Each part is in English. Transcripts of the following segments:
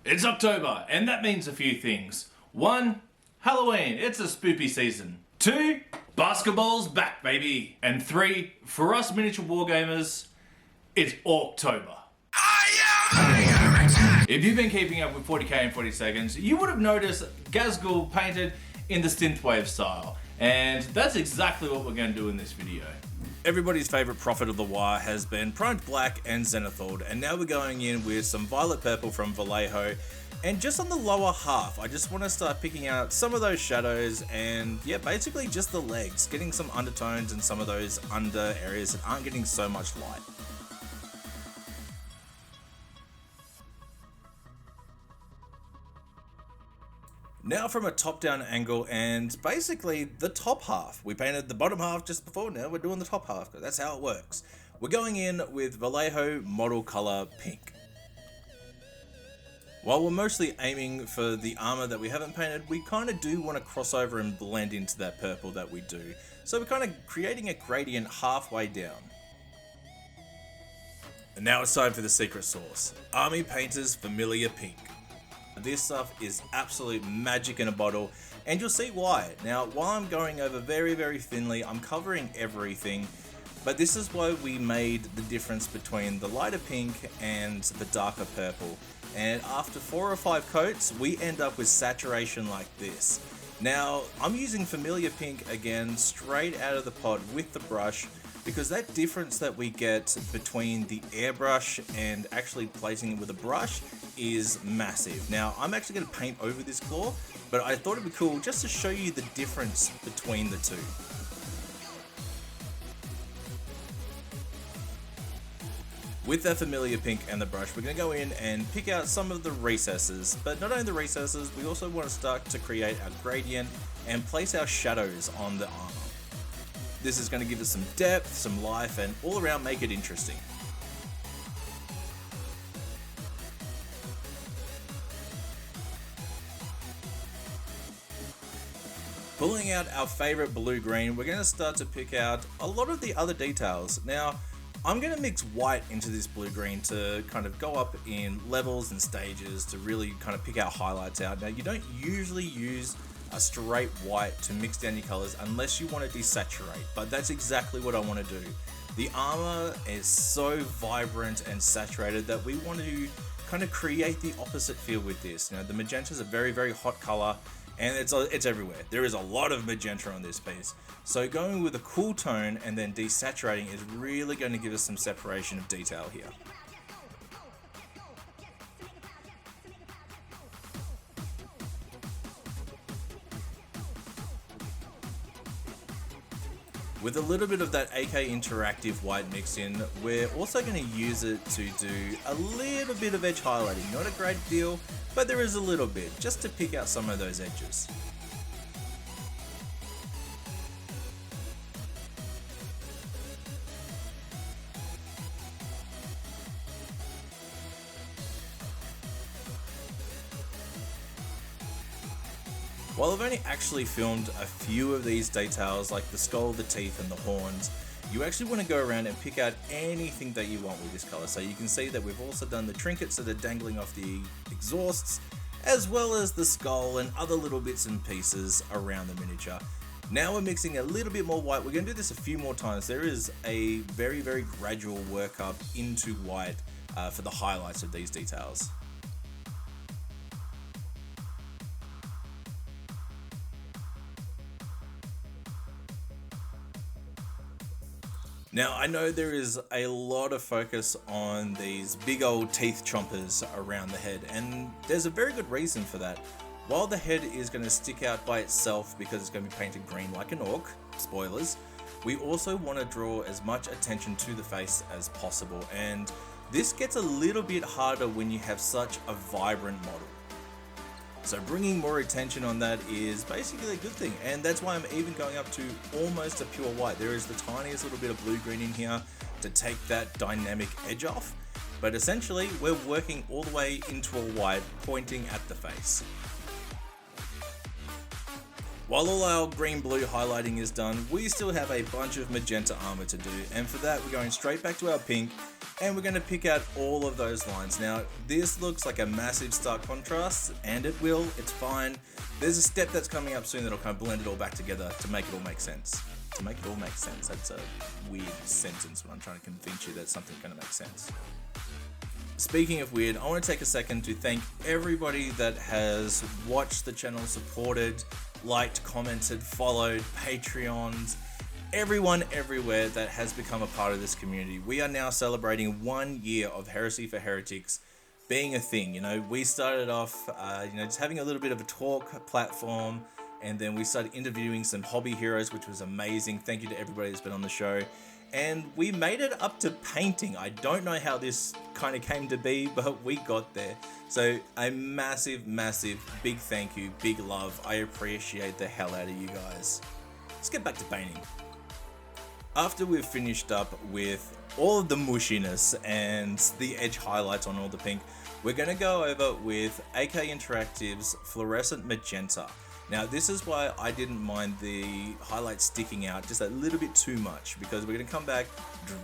It's October, and that means a few things. 1. Halloween, it's a spoopy season. 2. Basketball's back, baby. And 3. For us miniature wargamers, it's October. If you've been keeping up with 40k and 40 seconds, you would have noticed Ghazghkull painted in the synthwave style. And that's exactly what we're going to do in this video. Everybody's favourite prophet of the Waaagh has been Primed Black and Zenithal, and now we're going in with some Violet Purple from Vallejo. And just on the lower half, I just want to start picking out some of those shadows and yeah, basically just the legs, getting some undertones in some of those under areas that aren't getting so much light. Now from a top-down angle, and basically the top half. We painted the bottom half just before, now we're doing the top half, because that's how it works. We're going in with Vallejo Model Color Pink. While we're mostly aiming for the armor that we haven't painted, we kind of do want to cross over and blend into that purple that we do. So we're kind of creating a gradient halfway down. And now it's time for the secret sauce. Army Painter's Familiar Pink. This stuff is absolute magic in a bottle, and you'll see why. Now, while I'm going over very, very thinly, I'm covering everything, but this is why we made the difference between the lighter pink and the darker purple. And after 4 or 5 coats, we end up with saturation like this. Now, I'm using Familiar Pink again, straight out of the pot with the brush, because that difference that we get between the airbrush and actually placing it with a brush is massive. Now, I'm actually going to paint over this claw, but I thought it'd be cool just to show you the difference between the two. With that Familiar Pink and the brush, we're going to go in and pick out some of the recesses, but not only the recesses, we also want to start to create our gradient and place our shadows on the armor. This is going to give us some depth, some life, and all around make it interesting. Pulling out our favorite blue-green, we're going to start to pick out a lot of the other details. Now, I'm going to mix white into this blue-green to kind of go up in levels and stages to really kind of pick our highlights out. Now, you don't usually use a straight white to mix down your colors unless you want to desaturate, but that's exactly what I want to do. The armor is so vibrant and saturated that we want to kind of create the opposite feel with this. Now, the magenta is a very, very hot color, and it's everywhere. There is a lot of magenta on this piece. So going with a cool tone and then desaturating is really going to give us some separation of detail here. With a little bit of that AK Interactive white mixed in, we're also going to use it to do a little bit of edge highlighting. Not a great deal, but there is a little bit, just to pick out some of those edges. While I've only actually filmed a few of these details, like the skull, the teeth, and the horns, you actually want to go around and pick out anything that you want with this color. So you can see that we've also done the trinkets that are dangling off the exhausts, as well as the skull and other little bits and pieces around the miniature. Now we're mixing a little bit more white. We're going to do this a few more times. There is a very, very gradual workup into white for the highlights of these details. Now, I know there is a lot of focus on these big old teeth chompers around the head, and there's a very good reason for that. While the head is going to stick out by itself because it's going to be painted green like an orc, spoilers, we also want to draw as much attention to the face as possible, and this gets a little bit harder when you have such a vibrant model. So bringing more attention on that is basically a good thing, and that's why I'm even going up to almost a pure white. There is the tiniest little bit of blue-green in here to take that dynamic edge off, but essentially we're working all the way into a white pointing at the face. While all our green-blue highlighting is done, we still have a bunch of magenta armor to do, and for that we're going straight back to our pink, and we're going to pick out all of those lines. Now, this looks like a massive stark contrast, and it will, it's fine. There's a step that's coming up soon that'll kind of blend it all back together to make it all make sense. To make it all make sense, that's a weird sentence when I'm trying to convince you that something's going to make sense. Speaking of weird, I want to take a second to thank everybody that has watched the channel, supported, liked, commented, followed, Patreons, everyone everywhere that has become a part of this community. We are now celebrating 1 year of Heresy for Heretics being a thing. You know, we started off, just having a little bit of a talk platform, and then we started interviewing some hobby heroes, which was amazing. Thank you to everybody that's been on the show. And we made it up to painting. I don't know how this kind of came to be, but we got there. So a massive, massive, big thank you, big love. I appreciate the hell out of you guys. Let's get back to painting. After we've finished up with all of the mushiness and the edge highlights on all the pink, we're going to go over with AK Interactive's Fluorescent Magenta. Now, this is why I didn't mind the highlights sticking out just a little bit too much, because we're going to come back,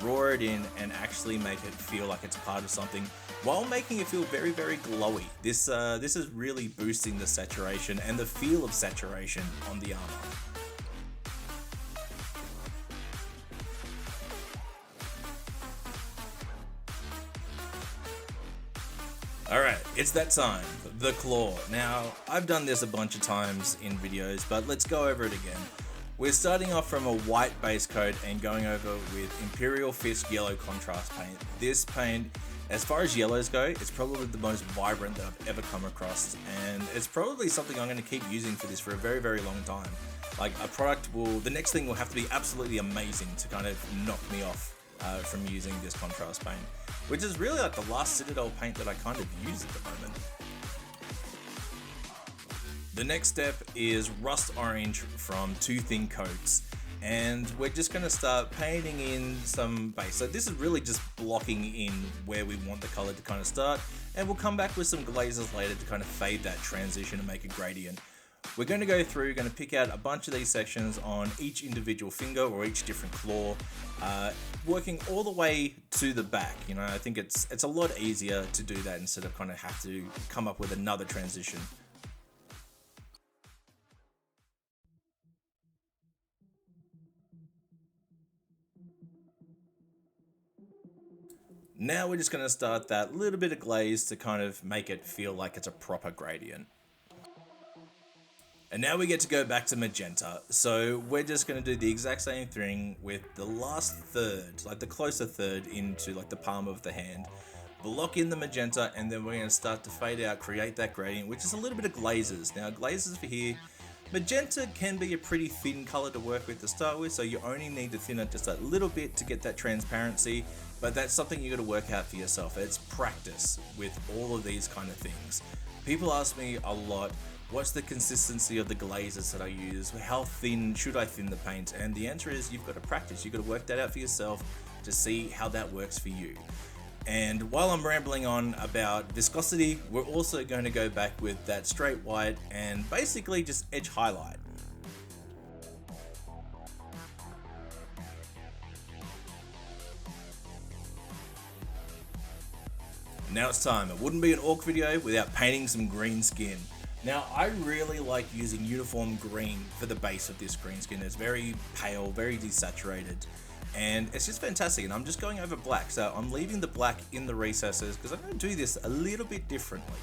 draw it in, and actually make it feel like it's a part of something while making it feel very, very glowy. This is really boosting the saturation and the feel of saturation on the armor. Alright, it's that time, the claw. Now, I've done this a bunch of times in videos, but let's go over it again. We're starting off from a white base coat and going over with Imperial Fist yellow contrast paint. This paint, as far as yellows go, it's probably the most vibrant that I've ever come across, and it's probably something I'm going to keep using for this for a very, very long time. Like, the next thing will have to be absolutely amazing to kind of knock me off from using this contrast paint, which is really like the last Citadel paint that I kind of use at the moment. The next step is Rust Orange from Two Thin Coats, and we're just going to start painting in some base. So this is really just blocking in where we want the color to kind of start, and we'll come back with some glazes later to kind of fade that transition and make a gradient. We're going to go through, going to pick out a bunch of these sections on each individual finger or each different claw, working all the way to the back. You know, I think it's a lot easier to do that instead of kind of have to come up with another transition. Now we're just going to start that little bit of glaze to kind of make it feel like it's a proper gradient. And now we get to go back to magenta. So we're just going to do the exact same thing with the last third, like the closer third into like the palm of the hand. Block in the magenta, and then we're going to start to fade out, create that gradient, which is a little bit of glazes. Now glazes for here, magenta can be a pretty thin color to work with to start with, so you only need to thin it just a little bit to get that transparency, but that's something you got to work out for yourself. It's practice with all of these kind of things. People ask me a lot, what's the consistency of the glazes that I use? How thin should I thin the paint? And the answer is you've got to practice. You've got to work that out for yourself to see how that works for you. And while I'm rambling on about viscosity, we're also going to go back with that straight white and basically just edge highlight. Now it's time. It wouldn't be an Orc video without painting some green skin. Now, I really like using uniform green for the base of this green skin. It's very pale, very desaturated, and it's just fantastic. And I'm just going over black, so I'm leaving the black in the recesses because I'm going to do this a little bit differently.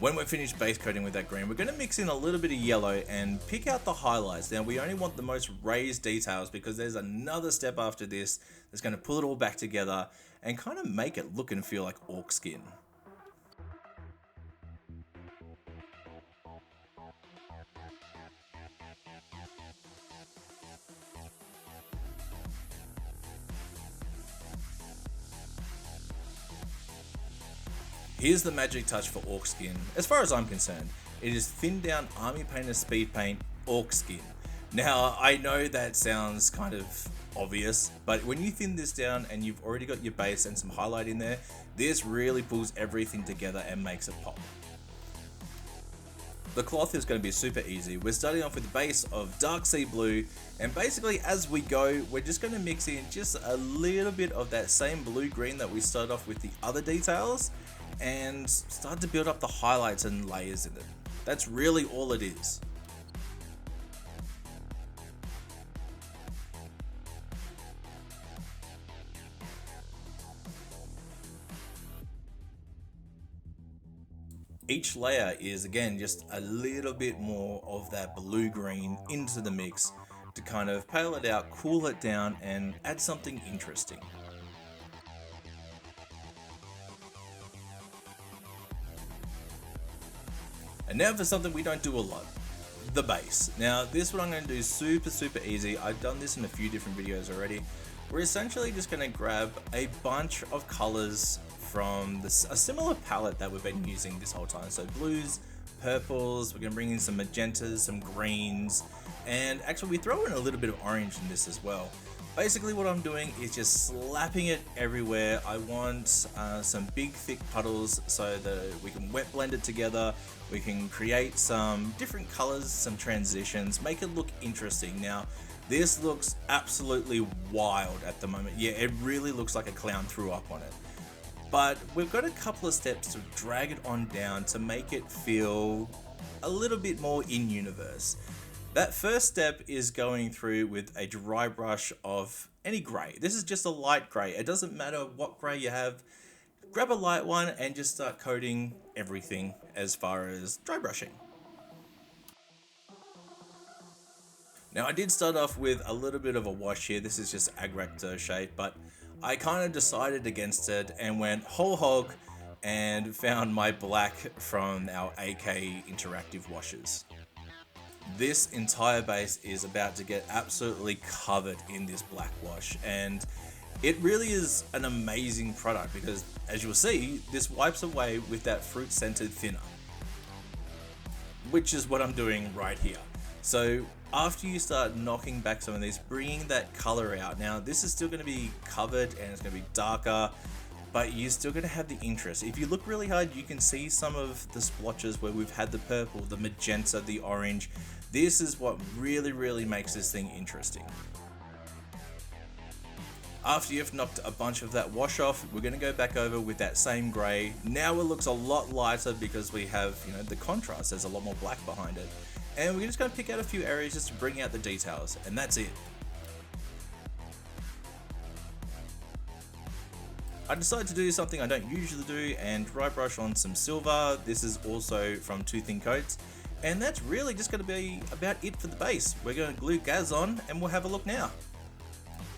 When we're finished base coating with that green, we're going to mix in a little bit of yellow and pick out the highlights. Now, we only want the most raised details because there's another step after this that's going to pull it all back together and kind of make it look and feel like orc skin. Here's the magic touch for Orc skin. As far as I'm concerned, it is thinned down Army Painter Speed Paint Orc skin. Now, I know that sounds kind of obvious, but when you thin this down and you've already got your base and some highlight in there, this really pulls everything together and makes it pop. The cloth is going to be super easy. We're starting off with the base of dark sea blue, and basically as we go, we're just going to mix in just a little bit of that same blue-green that we started off with the other details, and start to build up the highlights and layers in it. That's really all it is. Each layer is again just a little bit more of that blue-green into the mix to kind of pale it out, cool it down, and add something interesting. And now for something we don't do a lot, the base. Now this one I'm going to do super easy. I've done this in a few different videos already. We're essentially just going to grab a bunch of colors from a similar palette that we've been using this whole time. So blues, purples, we're going to bring in some magentas, some greens, and actually we throw in a little bit of orange in this as well. Basically what I'm doing is just slapping it everywhere. I want some big thick puddles so that we can wet blend it together. We can create some different colors, some transitions, make it look interesting. Now this looks absolutely wild at the moment. Yeah, it really looks like a clown threw up on it. But we've got a couple of steps to drag it on down to make it feel a little bit more in universe. That first step is going through with a dry brush of any grey. This is just a light grey. It doesn't matter what grey you have. Grab a light one and just start coating everything as far as dry brushing. Now I did start off with a little bit of a wash here. This is just Agrax shade, but I kind of decided against it and went whole hog and found my black from our AK interactive washes. This entire base is about to get absolutely covered in this black wash, and it really is an amazing product because, as you'll see, this wipes away with that fruit scented thinner, which is what I'm doing right here. So after you start knocking back some of these, bringing that color out. Now this is still going to be covered and it's going to be darker, but you're still going to have the interest. If you look really hard, you can see some of the splotches where we've had the purple, the magenta, the orange. This is what really makes this thing interesting. After you've knocked a bunch of that wash off, we're going to go back over with that same grey. Now it looks a lot lighter because we have, you know, the contrast. There's a lot more black behind it. And we're just going to pick out a few areas just to bring out the details, and that's it. I decided to do something I don't usually do and dry brush on some silver. This is also from Two Thin Coats, and that's really just going to be about it for the base. We're going to glue Gaz on and we'll have a look now.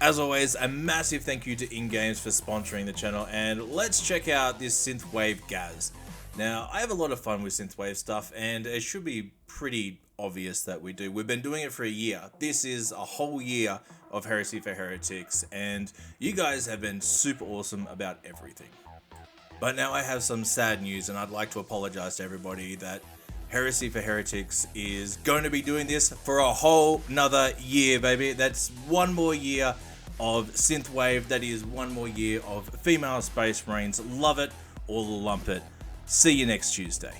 As always, a massive thank you to InGames for sponsoring the channel, and let's check out this Synthwave Gaz. Now, I have a lot of fun with Synthwave stuff, and it should be pretty obvious that we do. We've been doing it for a year. This is a whole year of Heresy for Heretics, and you guys have been super awesome about everything. But now I have some sad news, and I'd like to apologize to everybody that Heresy for Heretics is going to be doing this for a whole nother year, baby. That's one more year of Synthwave. That is one more year of female Space Marines. Love it or lump it. See you next Tuesday.